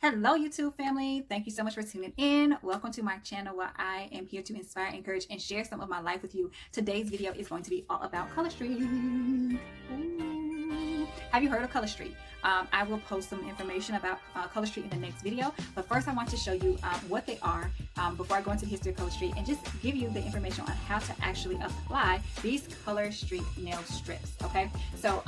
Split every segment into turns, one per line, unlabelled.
Hello YouTube family, thank you so much for tuning in. Welcome to my channel where I am here to inspire, encourage, and share some of my life with you. Today's video is going to be all about Color Street. Ooh. Have you heard of Color Street? I will post some information about Color Street in the next video, but first I want to show you what they are before I go into the history of Color Street and just give you the information on how to actually apply these Color Street nail strips, okay? So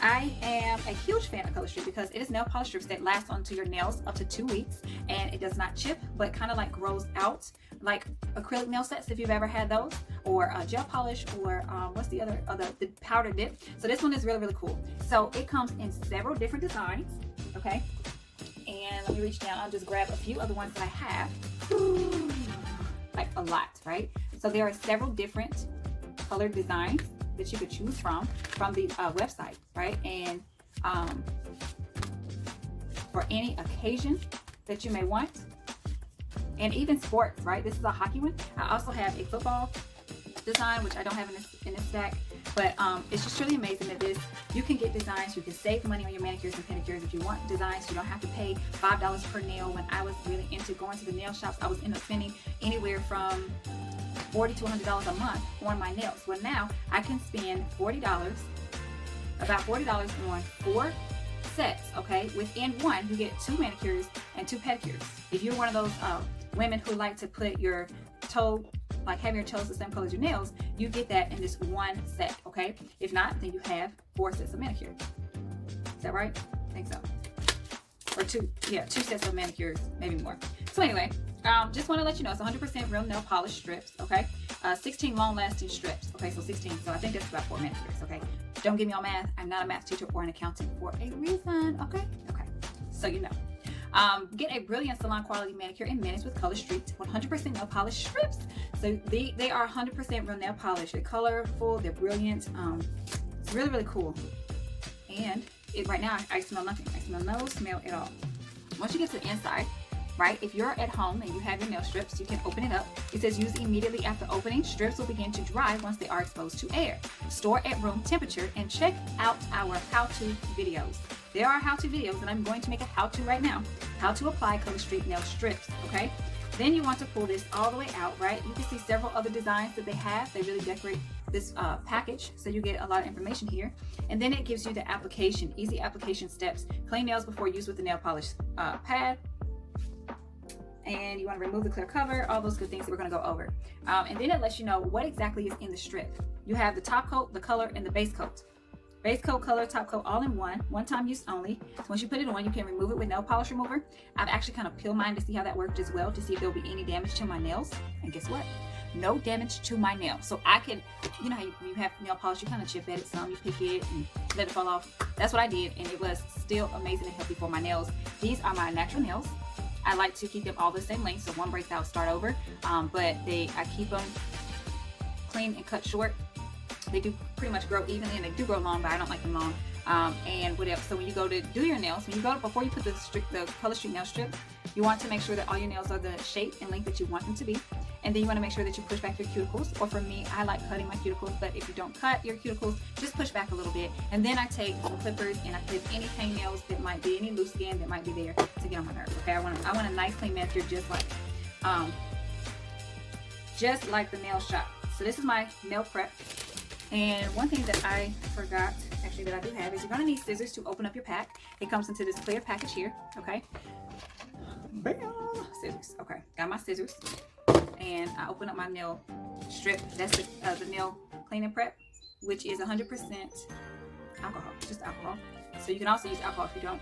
I am a huge fan of Color Street because it is nail polish strips that last onto your nails up to 2 weeks, and it does not chip, but kind of like grows out like acrylic nail sets if you've ever had those, or gel polish, or what's the other, the powder dip. So this one is really cool. So it comes in several different designs, okay? And let me reach down, I'll just grab a few of the ones that I have. Like a lot, right? So there are several different color designs that you could choose from the website, right? And for any occasion that you may want, and even sports, right? This is a hockey one. I also have a football design, which I don't have in this stack, but it's just really amazing that you can get designs. You can save money on your manicures and pedicures. If you want designs, you don't have to pay $5 per nail. When I was really into going to the nail shops, I was end up spending anywhere from $40 to $100 a month on my nails. Well, now I can spend about $40 on 4 sets, okay? Within one, you get 2 manicures and 2 pedicures. If you're one of those women who like to put your toe, like having your toes the same color as your nails, you get that in this one set, okay? If not, then you have 4 sets of manicures. Is that right? I think so. Or 2 sets of manicures, maybe more. So anyway, just want to let you know it's 100% real nail polish strips, okay? 16 long-lasting strips, okay? So 16, so I think that's about 4 manicures, okay? Don't get me on math. I'm not a math teacher or an accountant for a reason, okay? Okay, so you know. Get a brilliant salon quality manicure in minutes with Color Street 100% nail polish strips. So they are 100% real nail polish. They're colorful, they're brilliant. It's really cool. And right now I smell nothing. I smell no smell at all. Once you get to the inside, right, if you're at home and you have your nail strips, you can open it up. It says use immediately after opening. Strips will begin to dry once they are exposed to air. Store at room temperature, and check out our how-to videos. There are how-to videos, and I'm going to make a how-to right now. How to apply Color Street nail strips, okay? Then you want to pull this all the way out, right? You can see several other designs that they have. They really decorate this package, so you get a lot of information here. And then it gives you the application, easy application steps. Clean nails before use with the nail polish pad. And you want to remove the clear cover, all those good things that we're going to go over. And then it lets you know what exactly is in the strip. You have the top coat, the color, and the base coat. Base coat, color, top coat, all in one time use only. So once you put it on, you can remove it with nail polish remover. I've actually kind of peeled mine to see how that worked as well, to see if there'll be any damage to my nails. And guess what? No damage to my nails. So I can, you know how you have nail polish, you kind of chip at it some, you pick it and let it fall off. That's what I did, and it was still amazingly healthy for my nails. These are my natural nails. I like to keep them all the same length, so one breaks out, start over. But I keep them clean and cut short. They do pretty much grow evenly, and they do grow long, but I don't like them long. And what else? So when you go to do your nails, before you put the Color Street nail strip, you want to make sure that all your nails are the shape and length that you want them to be. And then you want to make sure that you push back your cuticles. Or for me, I like cutting my cuticles, but if you don't cut your cuticles, just push back a little bit. And then I take some clippers and I clip any hangnails that might be, any loose skin that might be there to get on my nerves. Okay, I want a nice clean manicure, just like the nail shop. So this is my nail prep. And one thing that I forgot, actually, that I do have, is you're going to need scissors to open up your pack. It comes into this clear package here, okay? Bam! Scissors. Okay, got my scissors. And I open up my nail strip. That's the nail cleaning prep, which is 100% alcohol, just alcohol. So you can also use alcohol if you don't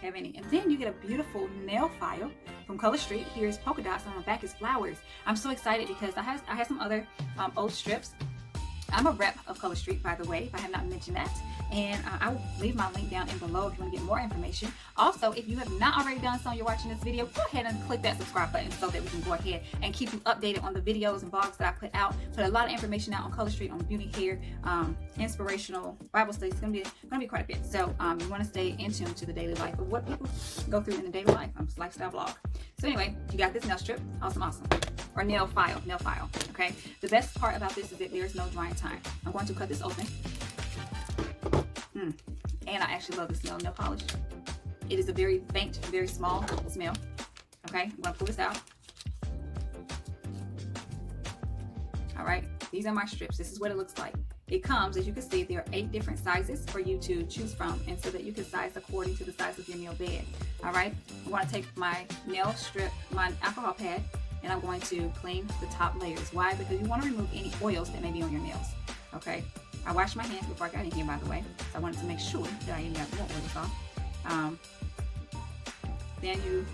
have any. And then you get a beautiful nail file from Color Street. Here's polka dots, and on the back is flowers. I'm so excited because I have some other old strips. I'm a rep of Color Street, by the way, if I have not mentioned that. And I will leave my link down in below if you want to get more information. Also, if you have not already done so and you're watching this video, go ahead and click that subscribe button so that we can go ahead and keep you updated on the videos and vlogs that I put out. Put a lot of information out on Color Street, on beauty, hair, inspirational Bible studies. It's gonna be quite a bit. So you want to stay in tune to the daily life of what people go through in the daily life. I'm a lifestyle vlog. So anyway, you got this nail strip. Awesome. Or nail file, okay? The best part about this is that there's no drying time. I'm going to cut this open. And I actually love this nail polish. It is a very faint, very small smell. Okay, I'm gonna pull this out. All right, these are my strips. This is what it looks like. It comes, as you can see, there are 8 different sizes for you to choose from, and so that you can size according to the size of your nail bed. All right, I'm going to take my nail strip, my alcohol pad, and I'm going to clean the top layers. Why? Because you want to remove any oils that may be on your nails. Okay, I washed my hands before I got in here, by the way, so I wanted to make sure that I didn't got more oils off. Then you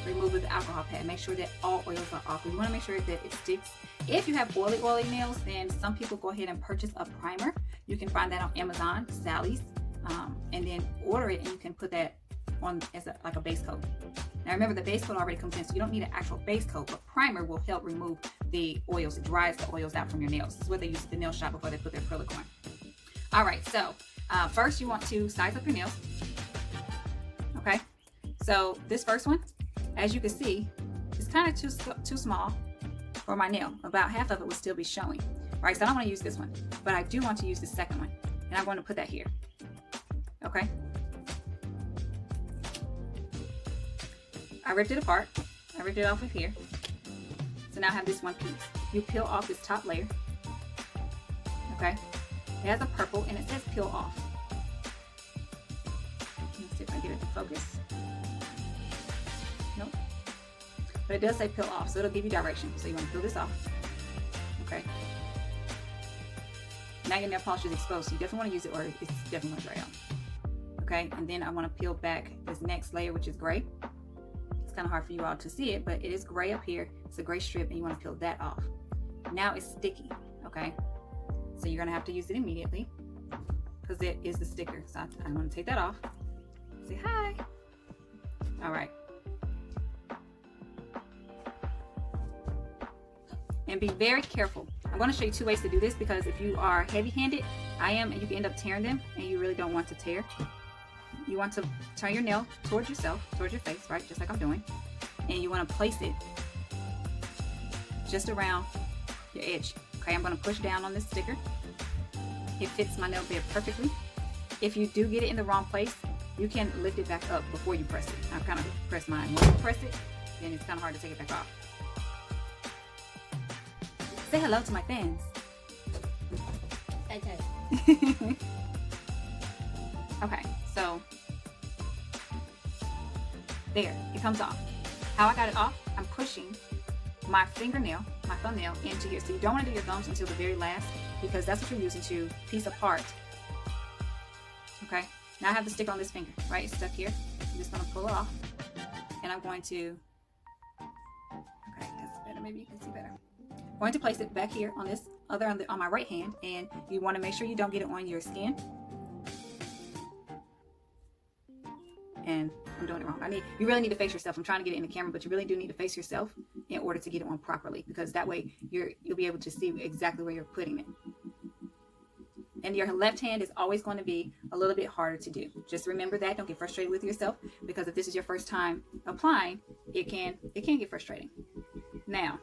remove with the alcohol pad. Make sure that all oils are off. You want to make sure that it sticks. If you have oily nails, then some people go ahead and purchase a primer. You can find that on Amazon, Sally's, and then order it, and you can put that on as like a base coat. Now remember, the base coat already comes in, so you don't need an actual base coat, but primer will help remove the oils. It dries the oils out from your nails. This is what they use at the nail shop before they put their acrylic on. All right, so first you want to size up your nails. Okay, so this first one, as you can see, it's kind of too small for my nail. About half of it will still be showing. Right, so I don't want to use this one, but I do want to use the second one, and I'm going to put that here. Okay, I ripped it apart. I ripped it off of here. So now I have this one piece. You peel off this top layer. Okay, it has a purple and it says peel off. Let's see if I get it to focus. Nope. But it does say peel off, so it'll give you direction. So you want to peel this off. Okay. Now your nail polish is exposed, so you definitely want to use it, or it's definitely going to dry out. Okay, and then I want to peel back this next layer, which is gray. It's kind of hard for you all to see it, but it is gray up here. It's a gray strip, and you want to peel that off. Now it's sticky. Okay, so you're going to have to use it immediately because it is the sticker. So I'm going to take that off. Say hi. All right. And be very careful. I'm going to show you 2 ways to do this, because if you are heavy-handed, I am, and you can end up tearing them, and you really don't want to tear. You want to turn your nail towards yourself, towards your face, right, just like I'm doing, and you want to place it just around your edge. Okay, I'm going to push down on this sticker. It fits my nail bed perfectly. If you do get it in the wrong place, you can lift it back up before you press it. I've kind of pressed mine. Once you press it, then it's kind of hard to take it back off. Say hello to my fans.
Okay.
Okay, so there, it comes off. How I got it off, I'm pushing my fingernail, my thumbnail into here. So you don't want to do your thumbs until the very last, because that's what you're using to piece apart. Okay, now I have the sticker on this finger, right? It's stuck here. I'm just going to pull it off, and I'm going to, okay, that's better, maybe you can see better. I'm going to place it back here on this other, on my right hand, and you want to make sure you don't get it on your skin. And I'm doing it wrong. You really need to face yourself. I'm trying to get it in the camera, but you really do need to face yourself in order to get it on properly, because that way you'll be able to see exactly where you're putting it. And your left hand is always going to be a little bit harder to do. Just remember that. Don't get frustrated with yourself, because if this is your first time applying, it can get frustrating. Now,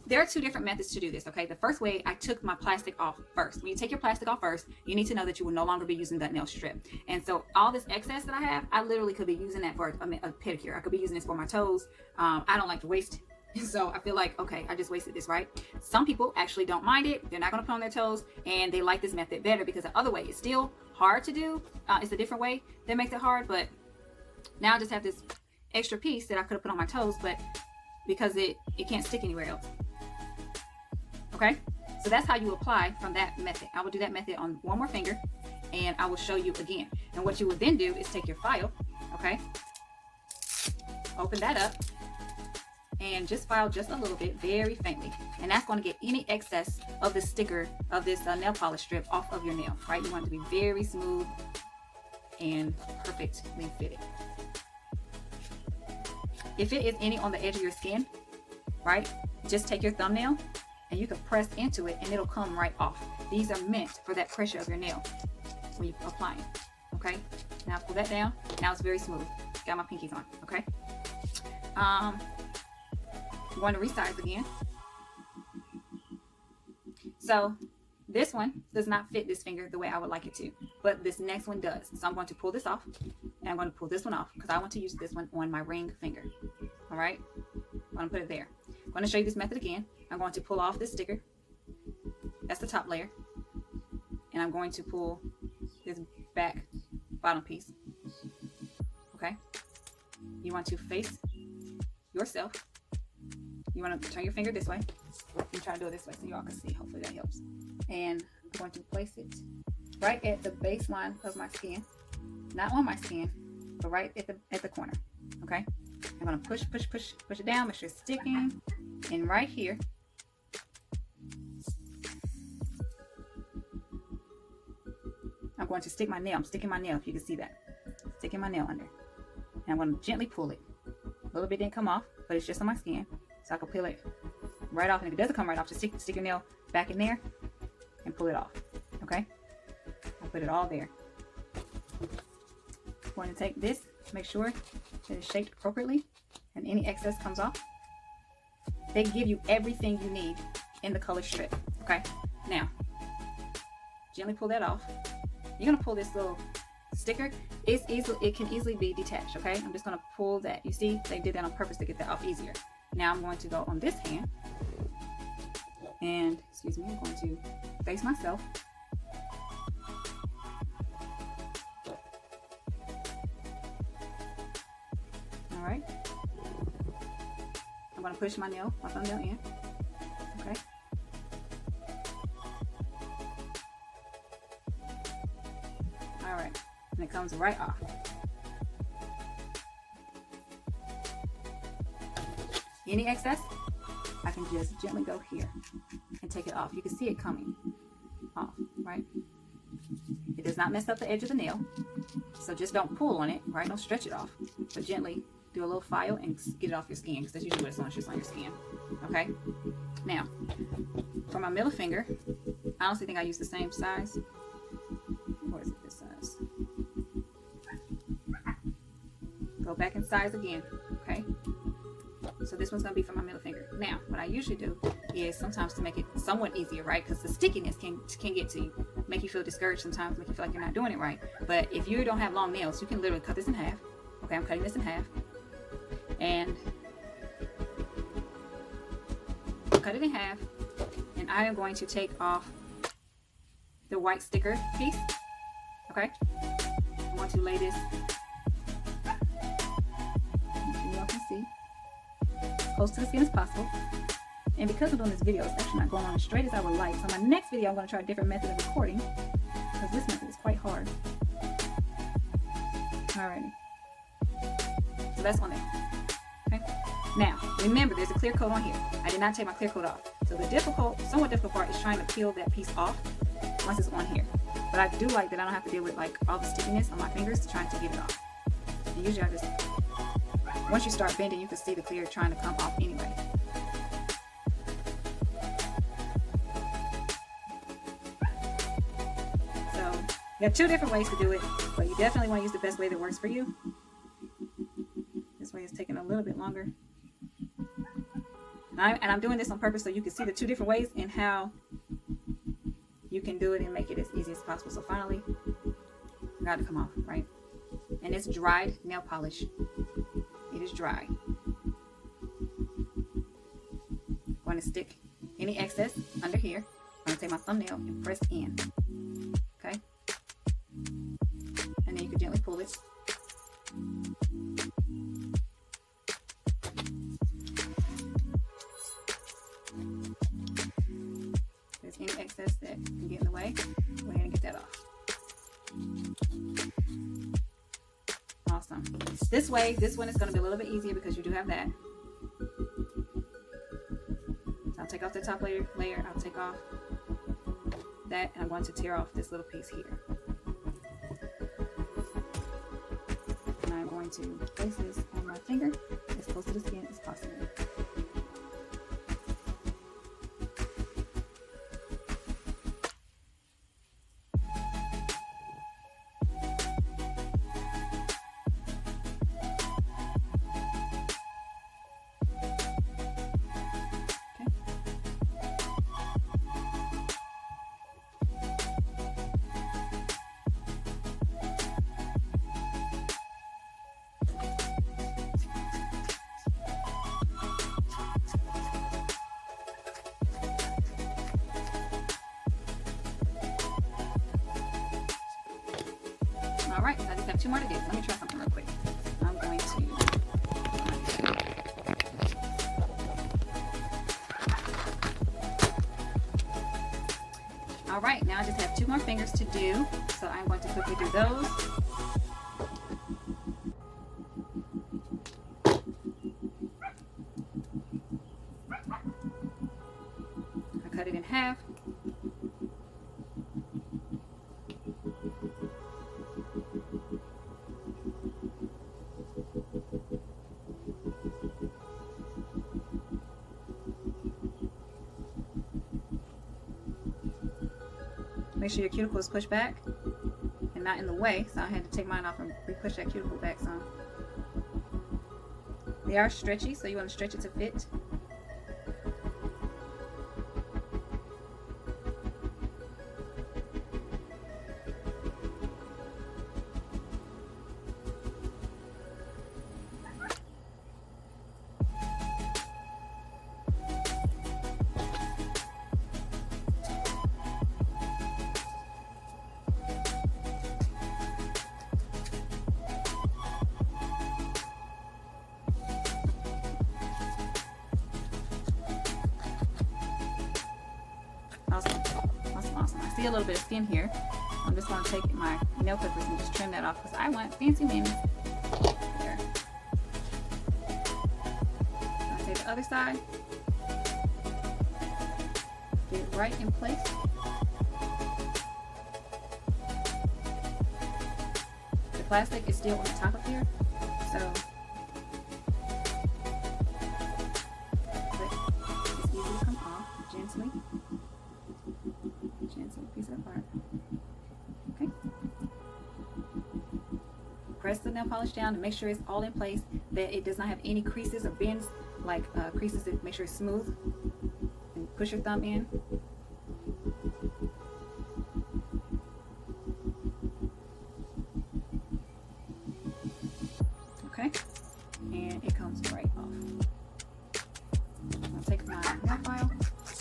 there are 2 different methods to do this, okay? The first way, I took my plastic off first. When you take your plastic off first, you need to know that you will no longer be using that nail strip. And so all this excess that I have, I literally could be using that for a pedicure. I could be using this for my toes. I don't like to waste, so I feel like, okay, I just wasted this, right? Some people actually don't mind it. They're not gonna put on their toes, and they like this method better, because the other way is still hard to do. It's a different way that makes it hard, but now I just have this extra piece that I could have put on my toes, but because it can't stick anywhere else. Okay, so that's how you apply from that method. I will do that method on one more finger, and I will show you again. And what you will then do is take your file, okay, open that up, and just file just a little bit, very faintly, and that's going to get any excess of the sticker of this nail polish strip off of your nail, right? You want it to be very smooth and perfectly fitted. If it is any on the edge of your skin, right, just take your thumbnail and you can press into it, and it'll come right off. These are meant for that pressure of your nail when you're applying. Okay, now pull that down. Now it's very smooth. Got my pinkies on. Okay, I'm going to resize again. So This one does not fit this finger the way I would like it to, but this next one does. So I'm going to pull this off, and I'm going to pull this one off because I want to use this one on my ring finger. All right, I'm going to put it there. I'm going to show you this method again. I'm going to pull off this sticker. That's the top layer. And I'm going to pull this back bottom piece. Okay, you want to face yourself. You want to turn your finger this way. I'm trying to do it this way so y'all can see. Hopefully that helps. And I'm going to place it right at the baseline of my skin. Not on my skin, but right at the corner. Okay? I'm going to push it down. Make sure it's sticking. And right here, I'm going to stick my nail. I'm sticking my nail, if you can see that. Sticking my nail under. And I'm going to gently pull it. A little bit didn't come off, but it's just on my skin. So I can peel it right off. And if it doesn't come right off, just stick your nail back in there and pull it off. Okay? I put it all there. I'm going to take this, make sure that it's shaped appropriately and any excess comes off. They give you everything you need in the color strip. Okay? Now, gently pull that off. You're going to pull this little sticker. It can easily be detached. Okay? I'm just going to pull that. You see, they did that on purpose to get that off easier. Now I'm going to go on this hand and, excuse me, I'm going to face myself. All right. I'm going to push my thumbnail in. Okay. All right. And it comes right off. Any excess, I can just gently go here and take it off. You can see it coming off, right? It does not mess up the edge of the nail, so just don't pull on it, right? Don't stretch it off, but gently do a little file and get it off your skin, because that's usually what it's on, it's just on your skin, okay? Now, for my middle finger, I honestly think I use the same size. Or is it this size? Go back in size again, okay? So this one's going to be for my middle finger. Now, what I usually do is sometimes to make it somewhat easier, right? Because the stickiness can get to you, make you feel discouraged sometimes, make you feel like you're not doing it right. But if you don't have long nails, you can literally cut this in half. Okay, I'm cutting this in half. And cut it in half. And I am going to take off the white sticker piece. Okay? I want to lay this, y'all can see, close to the skin as possible. And because I'm doing this video, it's actually not going on as straight as I would like. So my next video, I'm going to try a different method of recording, because this method is quite hard. Alrighty. So that's on there. Okay. Now, remember, there's a clear coat on here. I did not take my clear coat off. So the somewhat difficult part is trying to peel that piece off once it's on here. But I do like that I don't have to deal with like all the stickiness on my fingers trying to get it off. And usually I just, once you start bending, you can see the clear trying to come off anyway. So you have two different ways to do it, but you definitely want to use the best way that works for you. This way is taking a little bit longer. And I'm doing this on purpose so you can see the two different ways and how you can do it and make it as easy as possible. So finally, got to come off, right? And it's dried nail polish. It is dry. I'm going to stick any excess under here. I'm going to take my thumbnail and press in. Okay? And then you can gently pull it. If there's any excess that can get in the way, go ahead and get that off. Awesome. This way, this one is going to be a little bit easier because you do have that. So I'll take off the top layer. I'll take off that, and I'm going to tear off this little piece here. And I'm going to place this on my finger as close to the skin as possible. All right, so I just have 2 more to do. Let me try something real quick. I'm going to... All right, now I just have 2 more fingers to do. So I'm going to quickly do those. I cut it in half. Make sure your cuticle is pushed back and not in the way. So I had to take mine off and re-push that cuticle back some. They are stretchy, so you want to stretch it to fit. Awesome. I see a little bit of skin here. I'm just going to take my nail clippers and just trim that off because I want fancy minis. There. I'll take the other side. Get it right in place. The plastic is still on the top of here, so it's easy to come off gently. Gently piece it apart. Okay. Press the nail polish down to make sure it's all in place, that it does not have any creases or bends, like creases. That make sure it's smooth. And push your thumb in. Okay. And it comes right off. I'll take my nail file,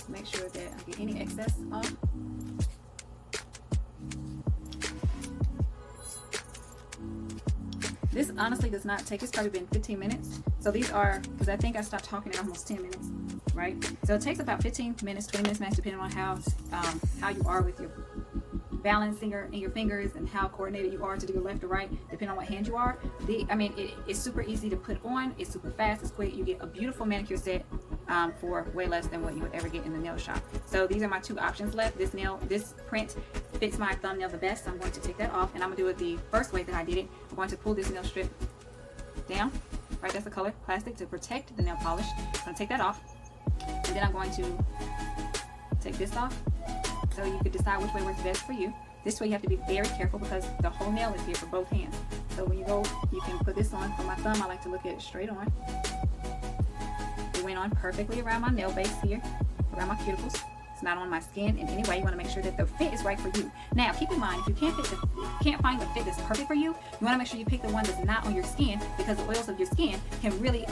make sure that I get any excess off. This honestly does not take, it's probably been 15 minutes. So these are, because I think I stopped talking at almost 10 minutes, right? So it takes about 15 minutes, 20 minutes max, depending on how you are with your balancing in your fingers and how coordinated you are to do left or right, depending on what hand you are. It's super easy to put on. It's super fast. It's quick. You get a beautiful manicure set for way less than what you would ever get in the nail shop. So these are my 2 options left. This print fits my thumbnail the best. So I'm going to take that off, and I'm gonna do it the first way that I did it. I'm going to pull this nail strip down. Right, that's the color plastic to protect the nail polish. I'm gonna take that off, and then I'm going to take this off. So you could decide which way works best for you. This way you have to be very careful because the whole nail is here for both hands. So when you go, you can put this on. For my thumb, I like to look at it straight on. It went on perfectly around my nail base here, around my cuticles. It's not on my skin in any way. You want to make sure that the fit is right for you. Now, keep in mind, if you can't find the fit that's perfect for you, you want to make sure you pick the one that's not on your skin, because the oils of your skin can really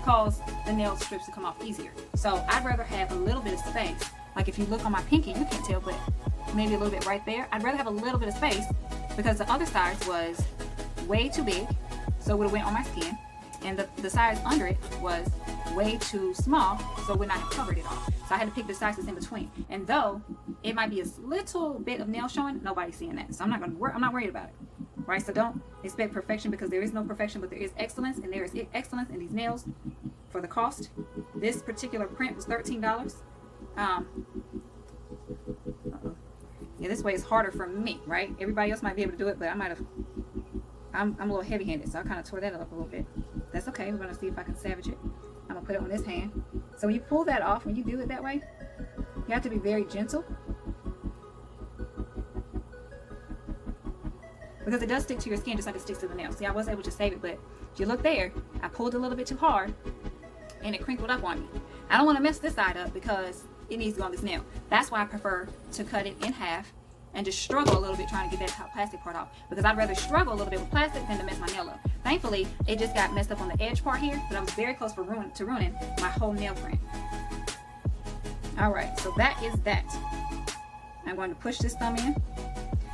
cause the nail strips to come off easier. So I'd rather have a little bit of space. Like if you look on my pinky, you can't tell, but maybe a little bit right there. I'd rather have a little bit of space because the other size was way too big, so it would have went on my skin, and the size under it was way too small, so it would not have covered it all. So I had to pick the sizes in between. And though it might be a little bit of nail showing, nobody's seeing that, so I'm not worried about it. Right? So don't expect perfection, because there is no perfection, but there is excellence, and there is excellence in these nails for the cost. This particular print was $13. Yeah, this way is harder for me, right? Everybody else might be able to do it, but I'm a little heavy-handed, so I kind of tore that up a little bit. That's okay. We're going to see if I can salvage it. I'm going to put it on this hand. So when you pull that off, when you do it that way, you have to be very gentle, because it does stick to your skin just like it sticks to the nail. See, I was able to save it, but if you look there, I pulled a little bit too hard and it crinkled up on me. I don't want to mess this side up because it needs to go on this nail. That's why I prefer to cut it in half and just struggle a little bit trying to get that top plastic part off, because I'd rather struggle a little bit with plastic than to mess my nail up. Thankfully, it just got messed up on the edge part here, but I was very close to ruining my whole nail print. Alright, so that is that. I'm going to push this thumb in.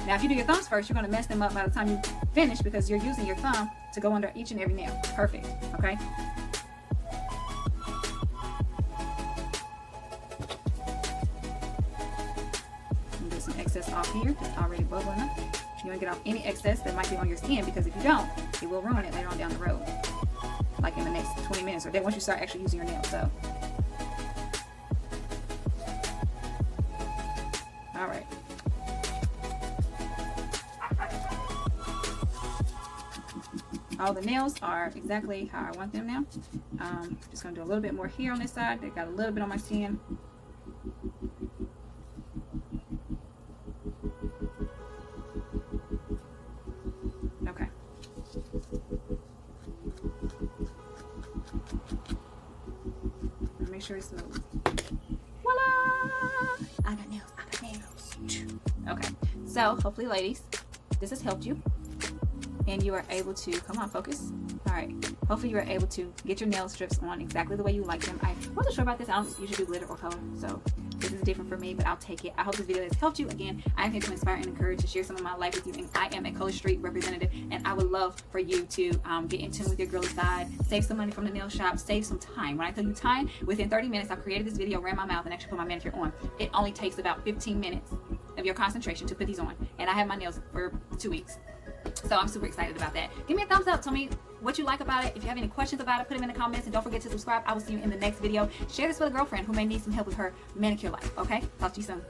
Now, if you do your thumbs first, you're going to mess them up by the time you finish because you're using your thumb to go under each and every nail. Perfect. Okay. Get some excess off here that's already bubbling up. You want to get off any excess that might be on your skin, because if you don't, it will ruin it later on down the road, like in the next 20 minutes or then once you start actually using your nails. So, all right. All the nails are exactly how I want them now. Just gonna do a little bit more here on this side. They got a little bit on my skin. Okay. Make sure it's smooth. Voila! I got nails. I got nails. Okay. So hopefully, ladies, this has helped you, and you are able to come on, focus. All right. Hopefully, you are able to get your nail strips on exactly the way you like them. I wasn't sure about this. I don't usually do glitter or color, so this is different for me, but I'll take it. I hope this video has helped you. Again, I am here to inspire and encourage, to share some of my life with you, and I am a Color Street representative, and I would love for you to get in tune with your girly side, save some money from the nail shop, save some time. When I tell you time, within 30 minutes, I created this video, ran my mouth, and actually put my manicure on. It only takes about 15 minutes of your concentration to put these on, and I have my nails for 2 weeks. So I'm super excited about that. Give me a thumbs up. Tell me what you like about it. If you have any questions about it, put them in the comments, and don't forget to subscribe. I will see you in the next video. Share this with a girlfriend who may need some help with her manicure life. Okay? Talk to you soon.